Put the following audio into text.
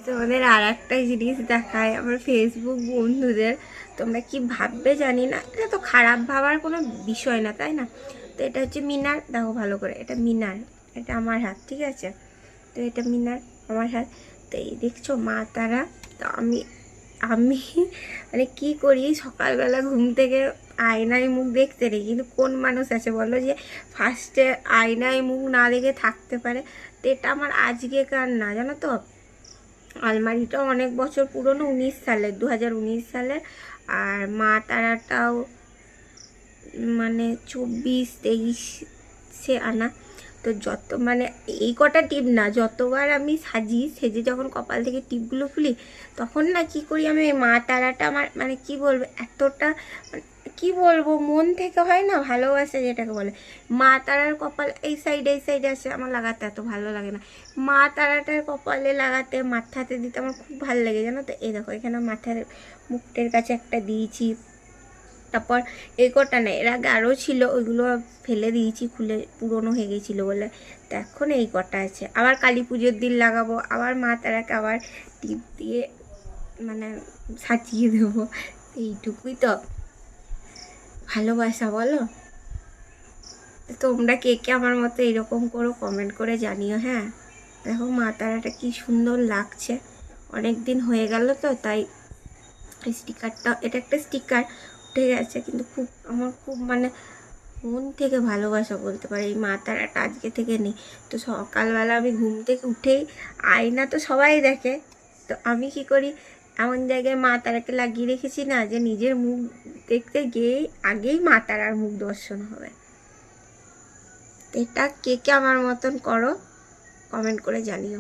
তোমাদের আর একটা জিনিস দেখায় আমার ফেসবুক বন্ধুদের। তোমরা কি ভাববে জানি না, এটা তো খারাপ ভাবার কোনো বিষয় না, তাই না? তো এটা হচ্ছে মিনার, দেখো ভালো করে, এটা মিনার, এটা আমার হাত, ঠিক আছে? তো এটা মিনার, আমার হাত। তো এই দেখছো মা তারা। তো আমি আমি মানে কি করি, সকালবেলা ঘুম থেকে আয়নায় মুখ দেখতে নেই, কিন্তু কোন মানুষ আছে বলো যে ফার্স্টে আয়নায় মুখ না দেখে থাকতে পারে? তো এটা আমার আজকেকার না, জানো তো। আলমারিটা অনেক বছর পুরনো, 19 সালের, 2019 সালের। আর মা তারাটাও মানে 24-23 আনা। তো যত মানে এই কটা টিপ না, যতবার আমি সেজে যখন কপাল থেকে টিপগুলো খুলি, তখন না কি করি আমি, এই মা তারাটা আমার মানে কি বলবো, এতটা মানে কি বলবো, মন থেকে হয় না ভালোবাসা যেটাকে বলে। মা তারার কপাল এই সাইডে আসে, আমার লাগাতে এত ভালো লাগে না। মা তারাটার কপালে লাগাতে, মাথাতে দিতে আমার খুব ভালো লাগে, জানো তো। এই দেখো এখানে মাথার মুখটের কাছে একটা দিয়েছি। তারপর এই কটা না, এর আগে আরও ছিল, ওইগুলো ফেলে দিয়েছি, খুলে পুরনো হয়ে গেছিলো বলে। তো এখন এই কটা আছে, আবার কালী পুজোর দিন লাগাবো, আবার মা তারাকে আবার টিপ দিয়ে মানে সাজিয়ে দেবো। এইটুকুই তো ভালোবাসা, বলো? তোমরা কে কে আমার মতো এরকম করো, কমেন্ট করে জানিও। হ্যাঁ, দেখো মা তারাটা কি সুন্দর লাগছে। অনেক দিন হয়ে গেল তো, তাই স্টিকারটা, এটা একটা স্টিকার উঠে গেছে, কিন্তু খুব আমার খুব মানে মন থেকে ভালোবাসা বলতে পারি। এই মা তারাটা আজকে থেকে নেই। তো সকালবেলা আমি ঘুম থেকে উঠেই, আয়না তো সবাই দেখে, তো আমি কি করি, এমন জায়গায় মা তারাকে লাগিয়ে রেখেছি না, যে নিজের মুখ দেখতে গিয়েই আগেই মা তারার মুখ দর্শন হবে। এটা কে কে আমার মতন করো, কমেন্ট করে জানিও।